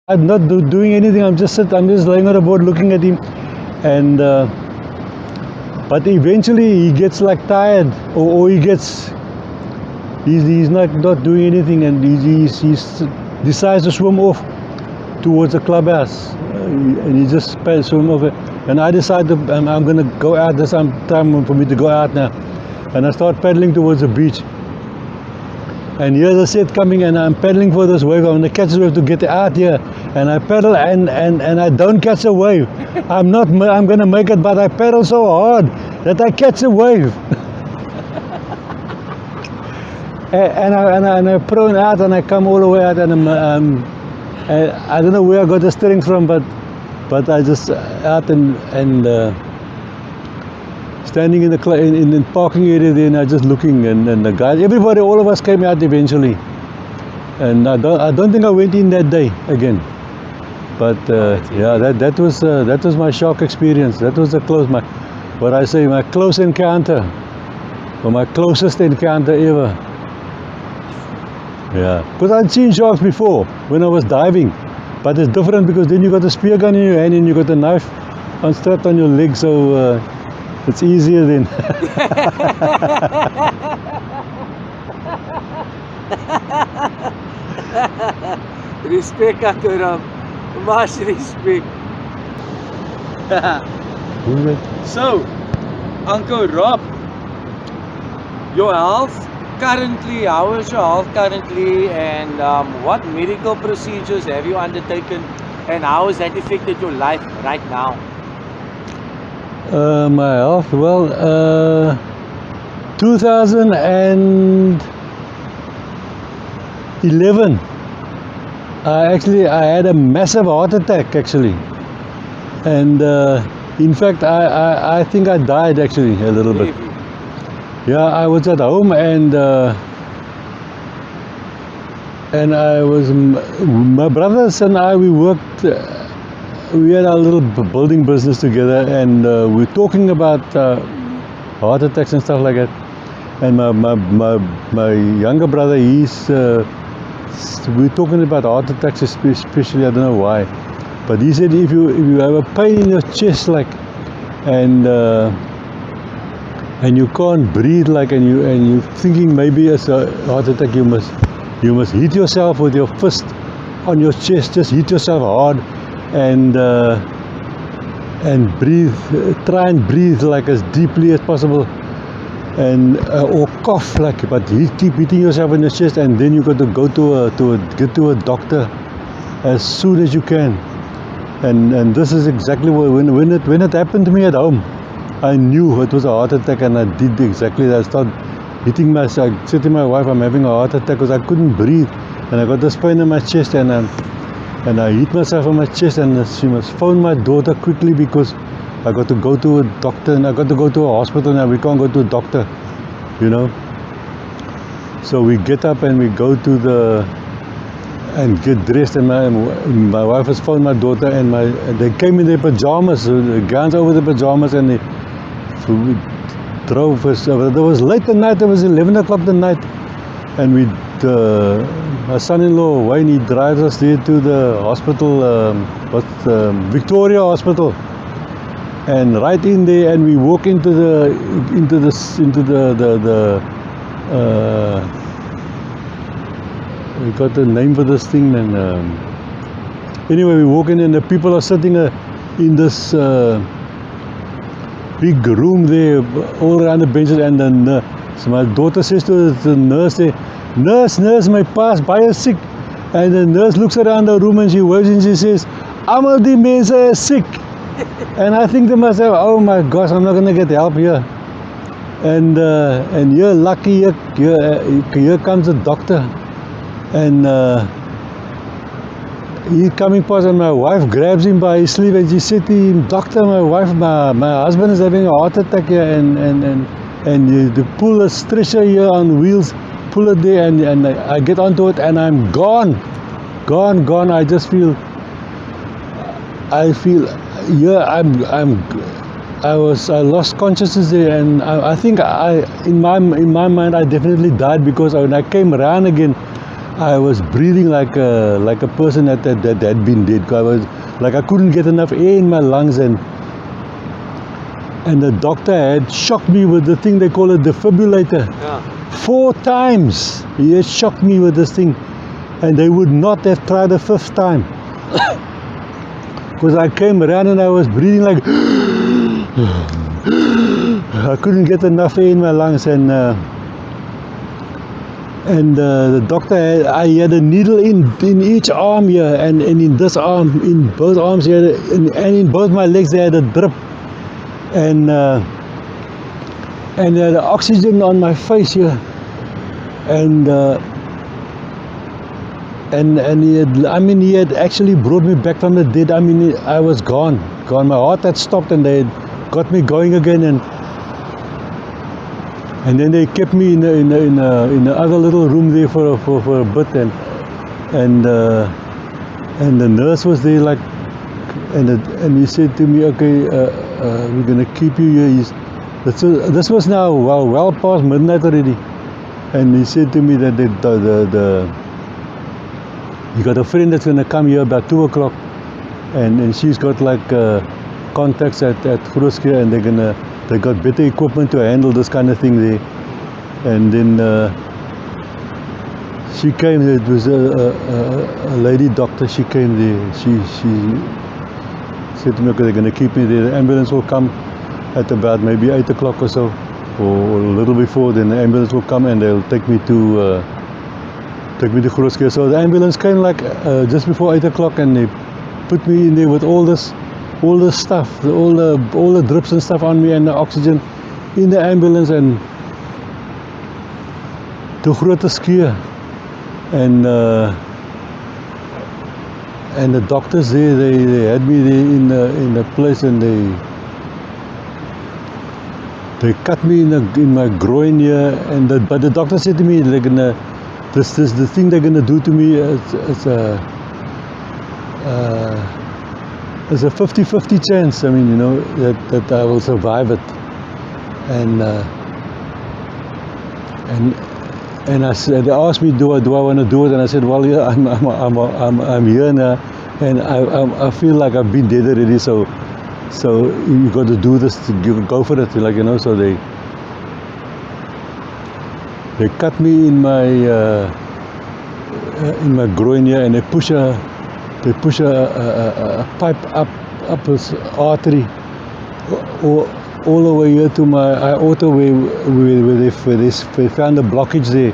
I'm not doing anything. I'm just laying on the board looking at him, and but eventually he gets like tired, or he gets he's not doing anything, and he decides to swim off towards the clubhouse, and he just swim off. And I decide I'm going to go out. There's some time for me to go out now, and I start paddling towards the beach. And here's a set coming, and I'm paddling for this wave. I'm going to catch the wave to get out here. And I paddle, and I don't catch the wave. I'm going to make it, but I paddle so hard that I catch the wave. and I prone out, and I come all the way out, and I don't know where I got the strength from, but I just out and standing in the parking area there, and I just looking, and the guys, everybody, all of us came out eventually, and I don't think I went in that day again, but yeah, that was my shock experience. That was my close encounter, or my closest encounter ever. Yeah, because I'd seen sharks before when I was diving, but it's different because then you got a spear gun in your hand and you got a knife strapped on your leg, so it's easier then. Respect, Aturam. Much respect. So, Uncle Rob, your health currently, how is your health currently, and what medical procedures have you undertaken, and how has that affected your life right now? My health, well, 2011, I had a massive heart attack actually, and in fact I think I died actually a little bit. Yeah, I was at home, and I was, my brothers and I, we worked, we had our little building business together, and we were talking about heart attacks and stuff like that. And my younger brother, we were talking about heart attacks especially, I don't know why, but he said if you have a pain in your chest, like, and you can't breathe, like, and you're thinking maybe it's a heart attack, you must hit yourself with your fist on your chest, just hit yourself hard, and breathe, try and breathe like as deeply as possible, and or cough, like, but keep hitting yourself in the chest, and then you got to go get to a doctor as soon as you can. And this is exactly when it happened to me at home, I knew it was a heart attack, and I did exactly that. I started hitting myself. I said to my wife, I'm having a heart attack, because I couldn't breathe, and I got this pain in my chest, and I hit myself on my chest, and she must phone my daughter quickly, because I got to go to a doctor, and I got to go to a hospital now. We can't go to a doctor, you know. So we get up and we go to and get dressed, and my wife has phoned my daughter, and they came in their pajamas, the gowns over the pajamas, and we drove us. It was late at night. It was 11 o'clock at night, and my son-in-law Wayne, he drives us there to the hospital, Victoria Hospital, and right in there, and we walk into the we got the name for this thing, and anyway, we walk in, and the people are sitting in this big room there, all around the benches, and then so my daughter says to the nurse there, nurse, my pa's baie sick, and the nurse looks around the room, and she waves, and she says, almal die mense is sick. And I think to myself, oh my gosh, I'm not going to get help here. And you're lucky, here comes the doctor, and he's coming past, and my wife grabs him by his sleeve, and she said to him, doctor, my husband is having a heart attack here, and you pull a stretcher here on wheels, pull it there, and I get onto it, and I'm gone. I just feel, yeah, I lost consciousness there, and I think in my mind I definitely died, because when I came around again, I was breathing like a person that had been dead. I was like I couldn't get enough air in my lungs, and the doctor had shocked me with the thing they call a defibrillator. Yeah. 4 times he had shocked me with this thing, and they would not have tried a 5th time. Because I came around and I was breathing like I couldn't get enough air in my lungs, and the doctor I had a needle in each arm here, and in this arm, in both arms here, and in both my legs they had a drip, and the oxygen on my face here, and he had actually brought me back from the dead. I mean, I was gone. My heart had stopped, and they had got me going again, and then they kept me in the other little room there for a bit, and the nurse was there, like, and he said to me, okay, we're gonna keep you here. This was now well past midnight already, and he said to me that you got a friend that's gonna come here about 2 o'clock, and she's got like contacts at Grootskeur, and they got better equipment to handle this kind of thing there. And then she came. It was a lady doctor. She came there. She said to me, okay, they're gonna keep me there. The ambulance will come at about maybe 8 o'clock or so, or a little before. Then the ambulance will come and they'll take me to Grootskeur. So the ambulance came like just before 8 o'clock, and they put me in there with all this stuff, all the drips and stuff on me, and the oxygen in the ambulance, and to Grootskeur, and the doctors there, they had me there in the place, and they cut me in my groin here, but the doctor said to me, they're gonna the thing they're gonna do to me, it's a 50-50 chance. I mean, you know, that I will survive it, and I said, they asked me, do I want to do it, and I said, well, yeah, I'm here now, and I feel like I've been dead already, so you got to do this, go for it, like, you know. So they cut me in my groin here, and they push a pipe up his artery all the way here to my aorta, where they found a blockage there,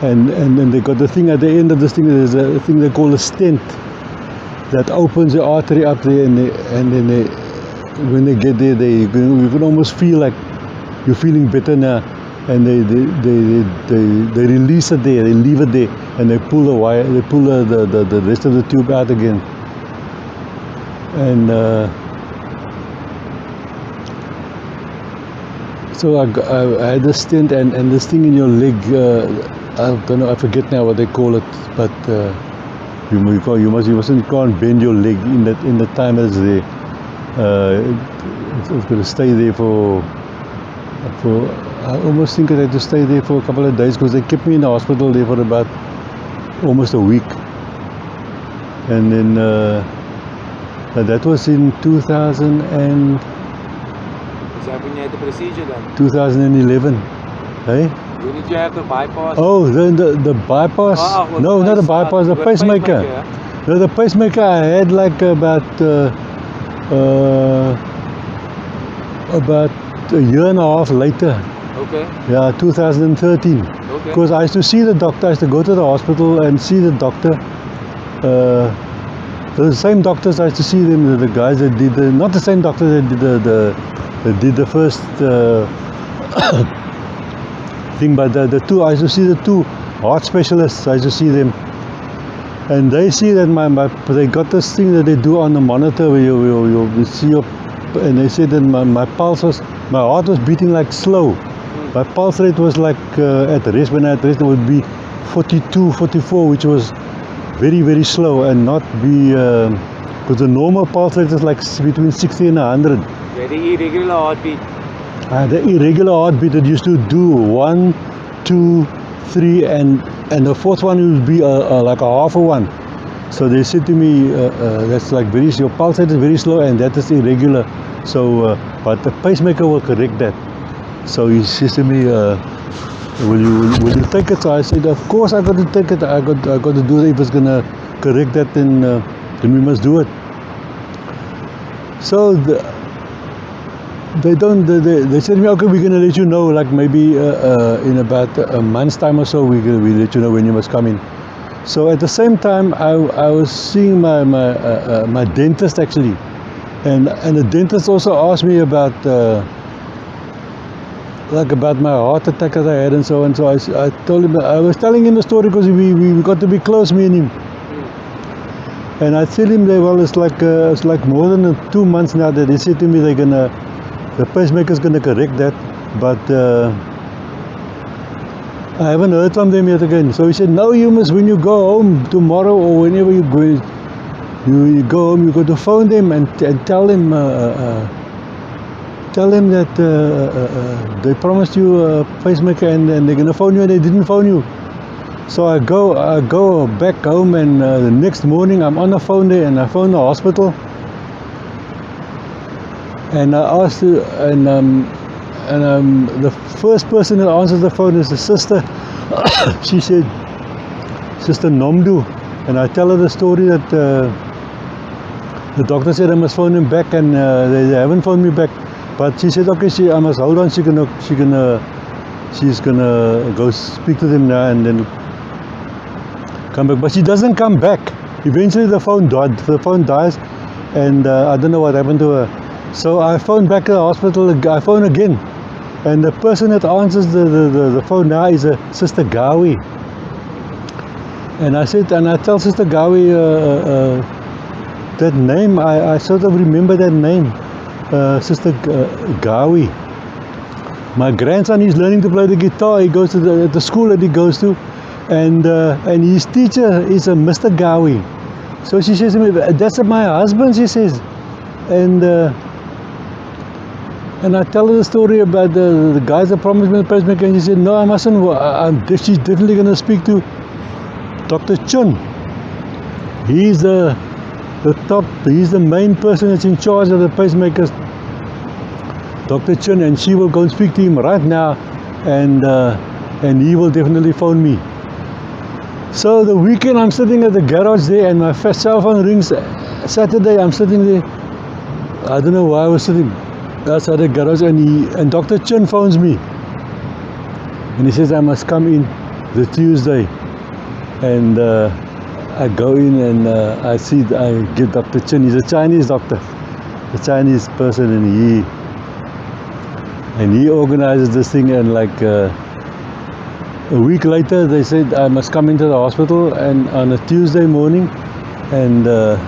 and then they got the thing at the end of this thing. There's a thing they call a stent that opens the artery up there, and then when they get there, you can almost feel like you're feeling better now, and they release it there, they leave it there, and they pull the wire, they pull the rest of the tube out again, and so I had this stent, and this thing in your leg, I don't know, I forget now what they call it, but you can't bend your leg in the time that's there. It's going to stay there for I almost think I had to stay there for a couple of days, because they kept me in the hospital there for about almost a week, and then that was in 2000 and. Is that when you had the procedure done? 2011, hey? When did you have the bypass? Oh, the bypass? No, not the bypass, the pacemaker. Yeah? No, the pacemaker I had like about a year and a half later. Okay. Yeah, 2013. Okay. Because I used to see the doctor, I used to go to the hospital and see the doctor. The same doctors, I used to see them, the guys that did not the same doctor that did the first thing, but the two, I used to see the two heart specialists, I used to see them. And they see that they got this thing that they do on the monitor where you see your, and they said that my heart was beating like slow. My pulse rate was like at rest, when I had rest it would be 42, 44, which was very, very slow, and not be, because the normal pulse rate is like between 60 and 100. Very irregular heartbeat. The irregular heartbeat, it used to do 1, 2, 3, and and the fourth one will be like a half a one. So they said to me, that's like your pulse rate is very slow and that is irregular. So, but the pacemaker will correct that. So he says to me, will you take it? So I said, of course I got to take it. I got to do it. If it's gonna correct that, then we must do it. So they said to me, okay, we're gonna let you know, like maybe in about a month's time or so, we let you know when you must come in. So at the same time, I was seeing my dentist actually, and the dentist also asked me about about my heart attack that I had and so on. So I told him, I was telling him the story because we got to be close, me and him. And I tell him that, well, it's like more than 2 months now that they said to me the pacemaker's gonna correct that, but I haven't heard from them yet again. So he said, no, you must, when you go home tomorrow or whenever you go, you go home, you got to phone them and tell them that they promised you a pacemaker and they're gonna phone you and they didn't phone you. So I go back home, and the next morning I'm on the phone there, and I phone the hospital, and I asked her, and the first person that answers the phone is the sister. She said, Sister Nomdu, and I tell her the story that the doctor said I must phone him back, and they haven't phoned me back. But she said, okay, I must hold on. She's gonna go speak to them now and then come back. But she doesn't come back. Eventually the phone dies, and I don't know what happened to her. So I phoned back to the hospital. I phone again, and the person that answers the phone now is a Sister Gawi. And I tell Sister Gawi that name. I sort of remember that name, Sister Gawi. My grandson is learning to play the guitar. He goes to the school that he goes to, and his teacher is a Mr. Gawi. So she says to me, that's my husband, she says. And I tell her the story about the guys that promised me the pacemaker, and she said, no, I mustn't. She's definitely going to speak to Dr. Chun. He's the top, he's the main person that's in charge of the pacemakers, Dr. Chun, and she will go and speak to him right now, and he will definitely phone me. So the weekend I'm sitting at the garage there, and my cell phone rings. Saturday I'm sitting there. I don't know why I was sitting outside the garage, and Dr. Chun phones me, and he says I must come in the Tuesday, and I go in, and I get Dr. Chun. He's a Chinese doctor, a Chinese person, and he organizes this thing, and like a week later they said I must come into the hospital, and on a Tuesday morning, and they're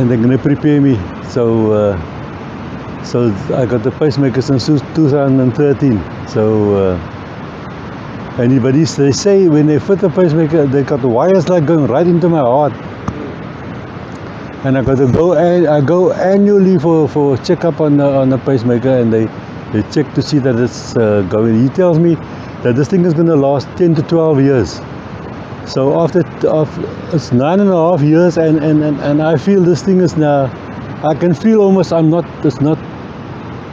going to prepare me. So I got the pacemaker since 2013. So they say when they fit the pacemaker, they got the wires like going right into my heart, and I got to go. I go annually for a checkup on the pacemaker, and they check to see that it's going. He tells me that this thing is going to last 10 to 12 years. So after it's 9.5 years, and I feel this thing is now. I can feel almost it's not,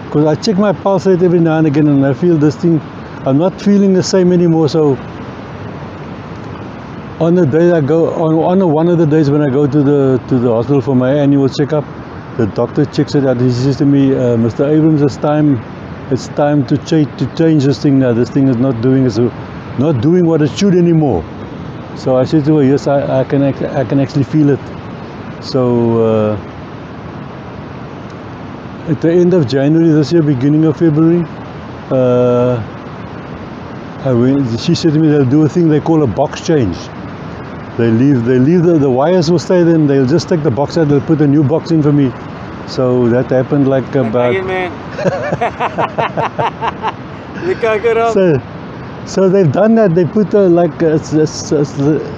because I check my pulse rate every now and again, and I feel this thing, I'm not feeling the same anymore. So on the day I go, on one of the days when I go to the hospital for my annual checkup, the doctor checks it out. He says to me, Mr. Abrams, it's time to change this thing now. This thing is not doing what it should anymore. So I said to her, yes, I can actually feel it. So at the end of January this year, beginning of February, she said to me they'll do a thing they call a box change. They leave the wires will stay, then they'll just take the box out, they'll put a new box in for me. So that happened like about so they've done that. They put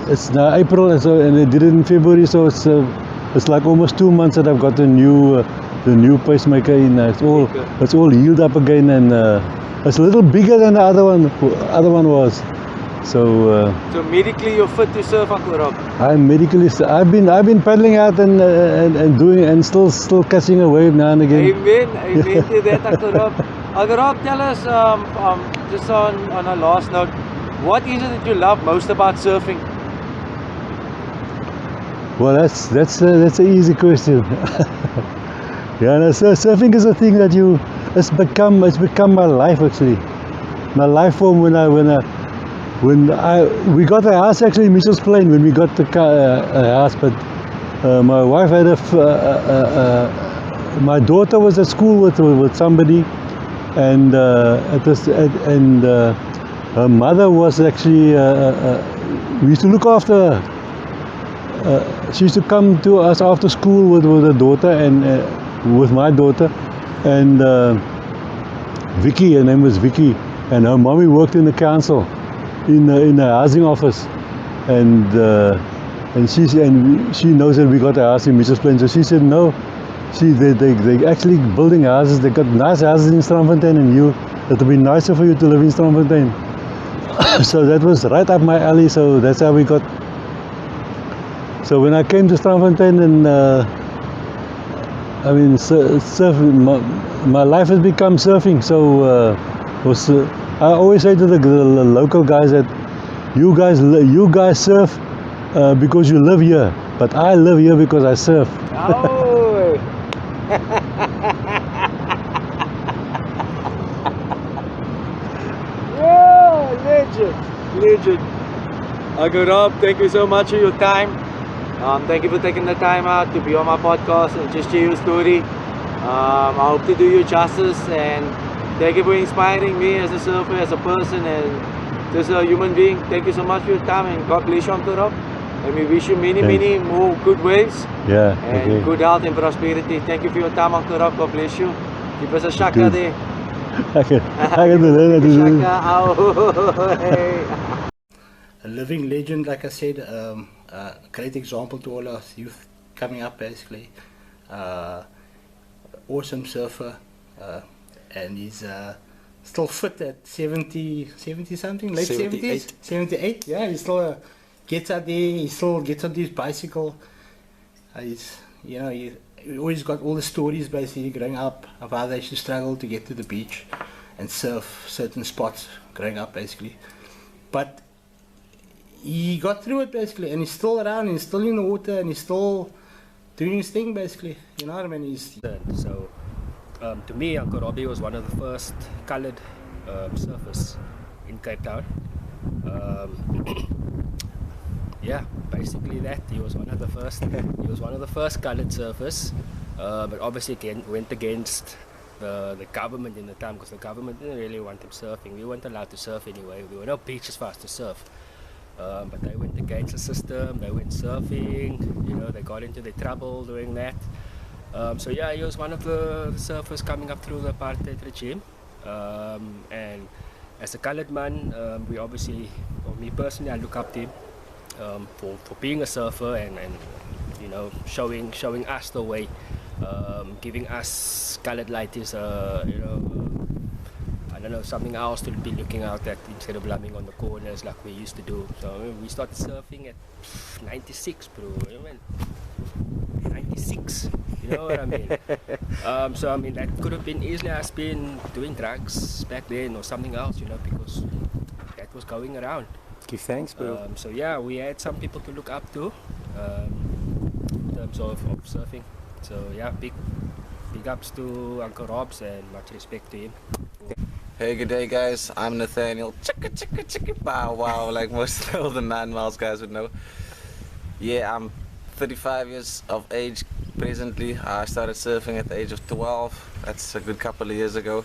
it's now April, and they did it in February, so it's like almost 2 months that I've got the new pacemaker in. It's all healed up again, and it's a little bigger than the other one was. So So medically you're fit to surf, Uncle Rob. I'm medically. I've been paddling out and doing and still catching a wave now and again. Amen to that, Uncle Rob. Uncle Rob, tell us, just on a last note, what is it that you love most about surfing? Well, that's an easy question. Yeah, no, surfing is a thing that it's become my life actually. My life form when we got a house actually in Mitchell's Plain when we got the house, but my wife had my daughter was at school with somebody, and her mother was actually we used to look after her. She used to come to us after school with her daughter and with my daughter, and Vicky, her name was Vicky, and her mommy worked in the council in a housing office, and she knows that we got a house in Mitchell's Plain, so she said no. They actually building houses. They got nice houses in Strandfontein, and it'll be nicer for you to live in Strandfontein. So that was right up my alley. So that's how we got. So when I came to Strandfontein, and I mean surfing, my life has become surfing. So I always say to the local guys that you guys surf because you live here, but I live here because I surf. Oh. Yeah, legend. Uncle Rob, thank you so much for your time. Thank you for taking the time out to be on my podcast and just share your story. I hope to do you justice, and thank you for inspiring me as a surfer, as a person, and just a human being. Thank you so much for your time, and God bless you, Uncle Rob. And we wish you many more good waves. Yeah. And Okay. good health and prosperity. Thank you for your time, Uncle Rob. God bless you. Give us a shaka Good. there. I can do that. Shaka, ow. Hey. A living legend, like I said, a great example to all our youth coming up basically. Awesome surfer, and he's still fit at 70 something, late 70s? 78, yeah, he still gets out there, he still gets on his bicycle. He always got all the stories basically growing up of how they used to struggle to get to the beach and surf certain spots growing up basically. But he got through it basically, and he's still around, he's still in the water, and he's still doing his thing basically, you know what I mean? So to me, Uncle Robbie was one of the first coloured surfers in Cape Town. Yeah, basically that. He was one of the first. He was one of the first coloured surfers, but obviously went against the government in the time, because the government didn't really want him surfing. We weren't allowed to surf anyway. There were no beaches for us to surf. But they went against the system. They went surfing. You know, they got into their trouble doing that. So yeah, he was one of the surfers coming up through the apartheid regime. And as a coloured man, we obviously, for me personally, I look up to him for being a surfer and you know, showing us the way, giving us coloured lighties, you know, I don't know, something else to be looking out at instead of lumbing on the corners like we used to do. So we started surfing at 96, bro. You know, 96. You know what I mean? So I mean, that could have been easily us been doing drugs back then or something else, you know, because that was going around. Give thanks, bro. So yeah, we had some people to look up to in terms of surfing. So yeah, big ups to Uncle Robs and much respect to him. Hey, good day, guys. I'm Nathaniel. Chicka, bow wow, like most of the 9 miles guys would know. Yeah, I'm 35 years of age presently. I started surfing at the age of 12. That's a good couple of years ago.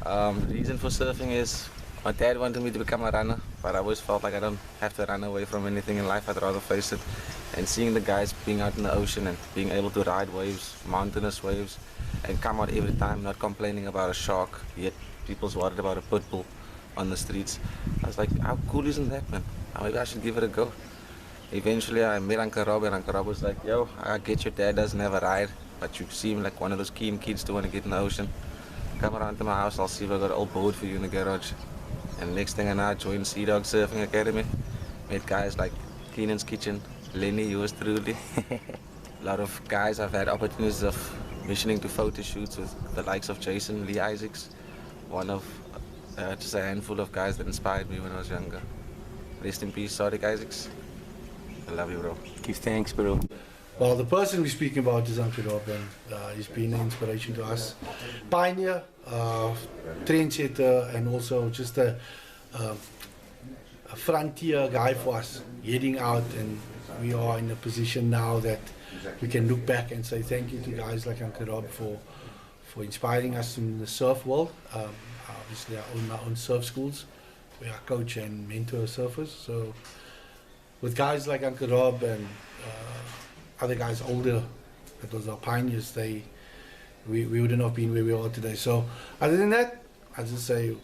The reason for surfing is my dad wanted me to become a runner, but I always felt like I don't have to run away from anything in life. I'd rather face it. And seeing the guys being out in the ocean and being able to ride waves, mountainous waves, and come out every time, not complaining about a shark, yet people's worried about a pit bull on the streets. I was like, how cool isn't that, man? Maybe I should give it a go. Eventually I met Uncle Rob, and Uncle Rob was like, yo, I get your dad doesn't have a ride, but you seem like one of those keen kids to want to get in the ocean. Come around to my house, I'll see if I got an old boat for you in the garage. And next thing I know, I joined Sea Dog Surfing Academy. Met guys like Keenan's Kitchen, Lenny, yours truly. A lot of guys I've had opportunities of missioning to photo shoots with the likes of Jason Lee Isaacs. One of just a handful of guys that inspired me when I was younger. Rest in peace, Sadiq Isaacs. I love you, bro. Give thanks, bro. Well, the person we're speaking about is Uncle Rob, and he's been an inspiration to us. Pioneer, trendsetter, and also just a frontier guy for us, heading out, and we are in a position now that we can look back and say thank you to guys like Uncle Rob for inspiring us in the surf world. Obviously, I own my own surf schools where I coach and mentor surfers. So, with guys like Uncle Rob and other guys older, that was our pioneers, we wouldn't have been where we are today. So, other than that, I just say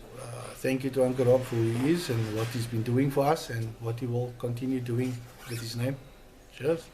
thank you to Uncle Rob for who he is and what he's been doing for us and what he will continue doing with his name. Cheers.